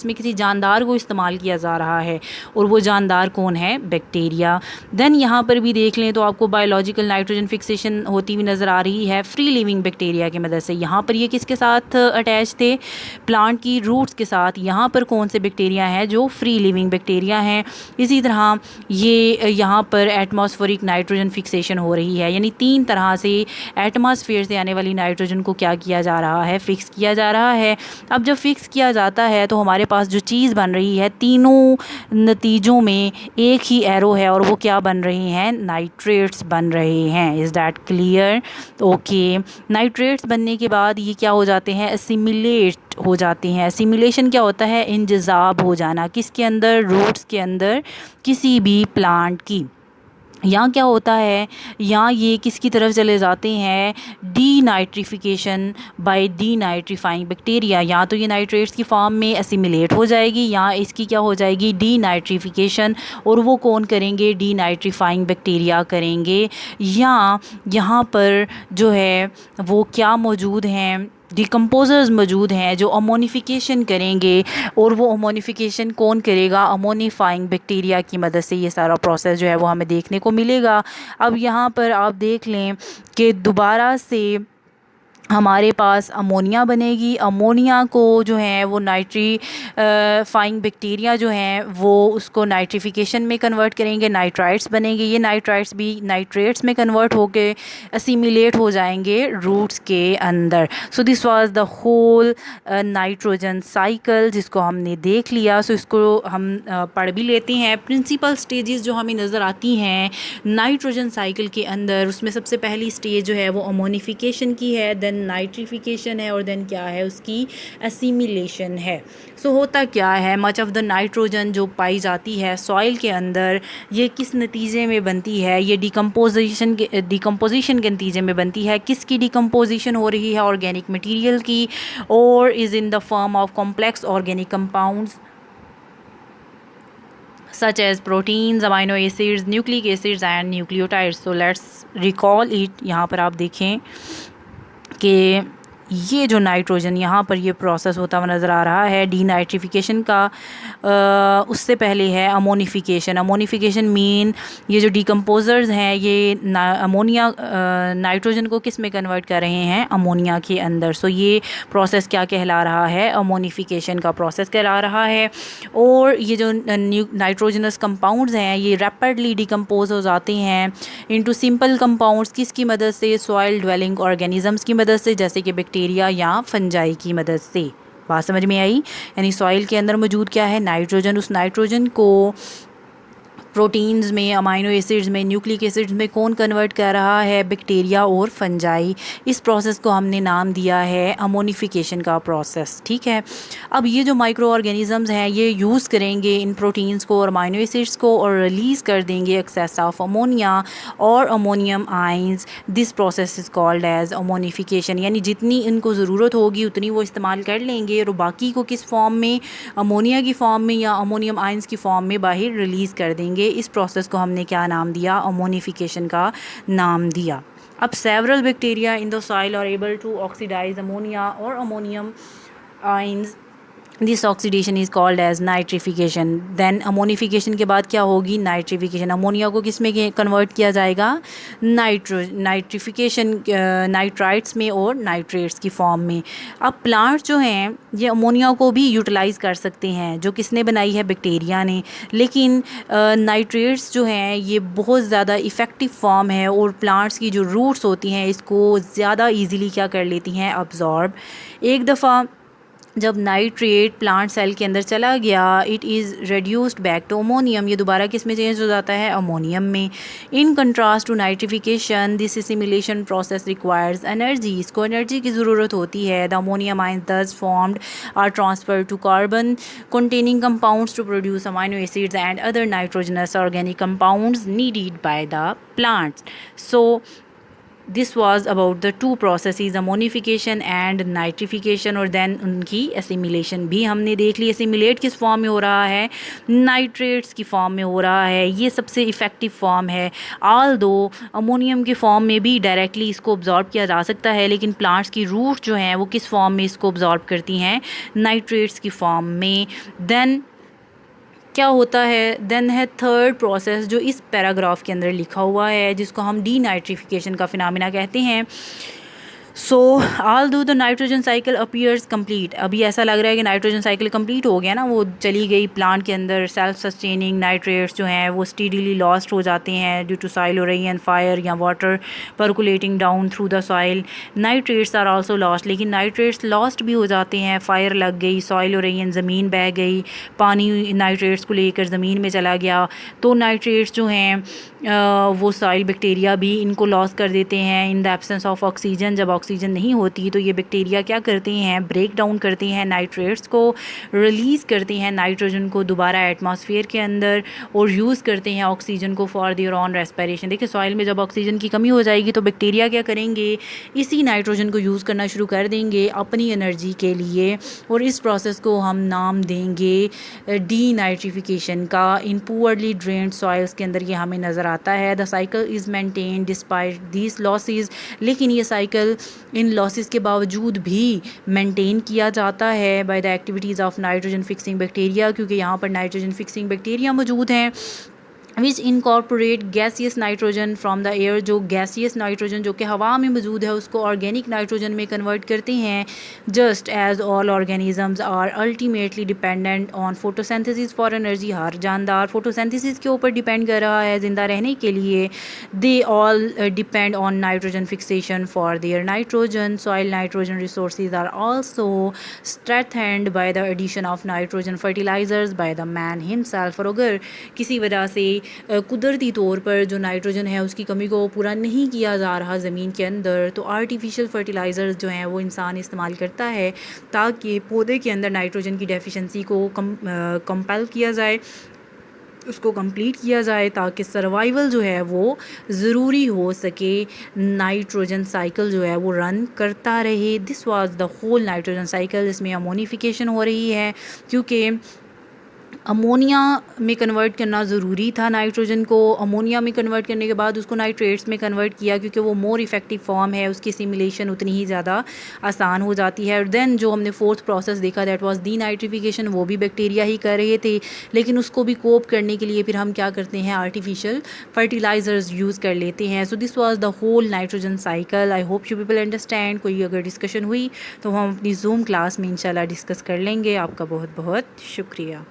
इसमें किसी जानदार को इस्तेमाल किया जा रहा है और वो जानदार कौन है, बैक्टीरिया। देन यहाँ पर भी देख लें तो आपको बायोलॉजिकल नाइट्रोजन फिक्सेशन होती हुई नज़र आ रही है फ्री लिविंग बैक्टीरिया की मदद से। यहाँ पर ये किसके साथ अटैच थे, प्लांट की रूट्स के साथ। यहाँ पर कौन से बैक्टीरिया हैं, जो फ्री लिविंग बैक्टीरिया हैं। इसी तरह ये यहाँ पर एटमॉस्फेरिक नाइट्रोजन फिक्सेशन हो रही है, यानी 3 तरह से एटमॉस्फेयर से आने वाली नाइट्रोजन को क्या किया जा रहा है, फिक्स किया जा रहा है। अब जब फिक्स किया जाता है तो हमारे पास जो चीज़ बन रही है, तीनों नतीजों में एक ही एरो है और वो क्या बन रहे हैं, नाइट्रेट्स बन रहे हैं। Is that clear? Okay, nitrates बनने के बाद ये क्या हो जाते हैं, असिमिलेट हो जाते हैं। असिमिलेशन क्या होता है, इंजज़ाब हो जाना, किसके अंदर, रूट्स के अंदर किसी भी प्लांट की। यहाँ क्या होता है, यहाँ ये किसकी तरफ चले जाते हैं, denitrification by denitrifying bacteria. या तो ये नाइट्रेट्स की फॉर्म में असिमिलेट हो जाएगी, या इसकी क्या हो जाएगी, डी नाइट्रिफिकेशन, और वो कौन करेंगे, डी नाइट्रीफाइंग बैक्टीरिया करेंगे। या यहाँ पर जो है वो क्या मौजूद हैं, डिकम्पोजर्स मौजूद हैं जो अमोनिफिकेशन करेंगे, और वो अमोनिफिकेशन कौन करेगा, अमोनीफाइंग बैक्टीरिया की मदद से ये सारा प्रोसेस जो है वो हमें देखने को मिलेगा। अब यहाँ पर आप देख लें कि दोबारा से हमारे पास अमोनिया बनेगी। अमोनिया को जो है वो फाइंग बैक्टीरिया जो हैं वो उसको नाइट्रिफिकेशन में कन्वर्ट करेंगे, नाइट्राइट्स बनेंगे। ये नाइट्राइट्स भी नाइट्रेट्स में कन्वर्ट होके असिमिलेट हो जाएंगे रूट्स के अंदर। So this was the whole nitrogen cycle जिसको हमने देख लिया। सो इसको हम पढ़ भी लेते हैं। प्रिंसिपल स्टेजेस जो हमें नज़र आती हैं नाइट्रोजन साइकिल के अंदर, उसमें सबसे पहली स्टेज जो है वो अमोनिफिकेशन की है, देन नाइट्रिफिकेशन है, और देन क्या है, उसकी असिमिलेशन है। सो होता क्या है, मच ऑफ द नाइट्रोजन जो पाई जाती है सॉइल के अंदर, ये किस नतीजे में बनती है, ये डिकम्पोजिशन के नतीजे में बनती है। किसकी डिकम्पोजिशन हो रही है, ऑर्गेनिक मटेरियल की, और is in the form of complex organic compounds such as proteins, amino acids, nucleic acids and nucleotides. So let's recall it। यहाँ पर आप देखें कि ये जो नाइट्रोजन यहाँ पर ये प्रोसेस होता हुआ नज़र आ रहा है डीनाइट्रिफिकेशन का। उससे पहले है अमोनिफिकेशन। अमोनिफिकेशन मीन ये जो डिकम्पोजर्स हैं ये अमोनिया नाइट्रोजन को किस में कन्वर्ट कर रहे हैं, अमोनिया के अंदर। सो ये प्रोसेस क्या कहला रहा है, अमोनिफिकेशन का प्रोसेस कहला रहा है। और ये जो नाइट्रोजनस कंपाउंड्स हैं ये रैपिडली डिकम्पोज हो जाते हैं इनटू सिंपल कंपाउंड्स, किसकी मदद से, सॉइल ड्वेलिंग ऑर्गेनिजम्स की मदद से, जैसे कि बैक्टीरिया या फंजाई की मदद से। बात समझ में आई? यानी सॉइल के अंदर मौजूद क्या है, नाइट्रोजन। उस नाइट्रोजन को प्रोटीन्स में, अमाइनो एसिड्स में, न्यूक्लिक एसिड्स में कौन कन्वर्ट कर रहा है, बैक्टीरिया और फंजाई। इस प्रोसेस को हमने नाम दिया है अमोनिफिकेशन का प्रोसेस। ठीक है, अब ये जो माइक्रो ऑर्गेनिजम्स हैं ये यूज़ करेंगे इन प्रोटीन्स को और अमाइनो एसिड्स को और रिलीज़ कर देंगे एक्सेस ऑफ अमोनिया और ammonium ions. This process is called as ammonification. यानी जितनी इनको ज़रूरत होगी उतनी वो इस्तेमाल कर लेंगे और बाकी को किस फॉर्म में, अमोनिया की फॉर्म में या अमोनियम आइंस की फॉर्म में बाहर रिलीज़ कर देंगे। इस प्रोसेस को हमने क्या नाम दिया, अमोनिफिकेशन का नाम दिया। अब several bacteria in the soil are able to oxidise ammonia और ammonium ions. This oxidation is called as nitrification. Then ammonification के बाद क्या होगी, नाइट्रिफिकेशन। अमोनिया को किस में कन्वर्ट किया जाएगा, नाइट्रिफिकेशन, नाइट्राइट्स में और नाइट्रेट्स की फॉर्म में। अब प्लांट्स जो हैं ये अमोनिया को भी यूटिलाइज़ कर सकते हैं, जो किसने बनाई है, बैक्टीरिया ने। लेकिन नाइट्रेट्स जो हैं ये बहुत ज़्यादा इफ़ेक्टिव फॉर्म है और प्लांट्स की जो रूट्स होती हैं इसको ज़्यादा ईजीली क्या कर लेती हैं, अब्जॉर्ब। एक दफ़ा जब नाइट्रेट प्लांट सेल के अंदर चला गया, it is reduced back to ammonium. ये दोबारा किस में चेंज हो जाता है, अमोनियम में। In contrast to nitrification this assimilation process requires energy. इसको एनर्जी की ज़रूरत होती है। The ammonium ions thus formed are transfer to carbon containing compounds to produce amino acids and other nitrogenous organic compounds needed by the plants. So this was about the two processes, ammonification and nitrification, और then उनकी assimilation भी हमने देख ली। Assimilate किस form में हो रहा है, नाइट्रेट्स की फॉर्म में हो रहा है, ये सबसे इफ़ेक्टिव फॉर्म है। ऑल दो अमोनियम के फॉर्म में भी डायरेक्टली इसको ऑब्जॉर्ब किया जा सकता है, लेकिन प्लांट्स की रूट जो हैं वो किस फॉर्म में इसको ऑब्जॉर्ब करती हैं, नाइट्रेट्स की फॉर्म में। देन क्या होता है, देन है थर्ड प्रोसेस जो इस पैराग्राफ के अंदर लिखा हुआ है, जिसको हम डीनाइट्रिफिकेशन का फिनोमेना कहते हैं। सो ऑल दो the nitrogen cycle appears complete, अभी ऐसा लग रहा है कि नाइट्रोजन साइकिल कंप्लीट हो गया ना, वो चली गई प्लांट के अंदर, सेल्फ सस्टेनिंग नाइट्रेट्स जो हैं वो स्टीडीली लॉस्ट हो जाते हैं ड्यू टू सॉइल और रेन, फायर या water percolating down through the soil. Nitrates are also lost, लेकिन नाइट्रेट्स लॉस्ट भी हो जाते हैं, फायर लग गई, सॉइल और रेन, ज़मीन बह गई, पानी नाइट्रेट्स को लेकर ज़मीन में चला गया, तो नाइट्रेट्स जो हैं वो सॉइल बैक्टीरिया भी इनको लॉस कर देते हैं in the absence of oxygen. जब ऑक्सीजन नहीं होती तो ये बैक्टीरिया क्या करते हैं, ब्रेक डाउन करते हैं नाइट्रेट्स को, रिलीज़ करते हैं नाइट्रोजन को दोबारा एटमॉस्फेयर के अंदर, और यूज़ करते हैं ऑक्सीजन को फॉर देयर ऑन रेस्पिरेशन। देखिए सॉइल में जब ऑक्सीजन की कमी हो जाएगी तो बैक्टीरिया क्या करेंगे, इसी नाइट्रोजन को यूज़ करना शुरू कर देंगे अपनी एनर्जी के लिए, और इस प्रोसेस को हम नाम देंगे डीनाइट्रिफिकेशन का। इन पुअरली ड्रेन्ड सॉइल्स के अंदर ये हमें नज़र आता है। The cycle is maintain despite these losses, लेकिन ये साइकिल इन लॉसेस के बावजूद भी मेंटेन किया जाता है by the activities of nitrogen fixing bacteria, क्योंकि यहाँ पर नाइट्रोजन फिक्सिंग बैक्टीरिया मौजूद हैं which incorporate gaseous nitrogen from the air, जो गैसियस नाइट्रोजन जो कि हवा में मौजूद है उसको ऑर्गेनिक नाइट्रोजन में कन्वर्ट करते हैं। Just as all organisms are ultimately dependent on photosynthesis for energy, हर जानदार फोटोसिंथेसिस के ऊपर डिपेंड कर रहा है ज़िंदा रहने के लिए। They all depend on nitrogen fixation for their nitrogen. Soil nitrogen resources are also strengthened by the addition of nitrogen fertilizers by the man himself. और अगर किसी वजह से कुदरती तौर पर जो नाइट्रोजन है उसकी कमी को पूरा नहीं किया जा रहा ज़मीन के अंदर, तो आर्टिफिशियल फर्टिलाइज़र्स जो हैं वो इंसान इस्तेमाल करता है ताकि पौधे के अंदर नाइट्रोजन की डेफिशिएंसी को कंपेल किया जाए, उसको कंप्लीट किया जाए, ताकि सर्वाइवल जो है वो ज़रूरी हो सके, नाइट्रोजन साइकिल जो है वो रन करता रहे। This was the whole nitrogen cycle. इसमें अमोनिफिकेशन हो रही है क्योंकि अमोनिया में कन्वर्ट करना ज़रूरी था नाइट्रोजन को। अमोनिया में कन्वर्ट करने के बाद उसको नाइट्रेट्स में कन्वर्ट किया क्योंकि वो मोर इफ़ेक्टिव फॉर्म है, उसकी सिमुलेशन उतनी ही ज़्यादा आसान हो जाती है। और देन जो हमने फोर्थ प्रोसेस देखा दैट वाज डीनाइट्रिफिकेशन, वो भी बैक्टीरिया ही कर रहे थे, लेकिन उसको भी कोप करने के लिए फिर हम क्या करते हैं, आर्टिफिशियल फर्टिलाइज़र्स यूज़ कर लेते हैं। So this was the whole nitrogen cycle. I hope you people understand. कोई अगर डिस्कशन हुई तो हम अपनी जूम क्लास में इंशाल्लाह डिस्कस कर लेंगे। आपका बहुत बहुत शुक्रिया।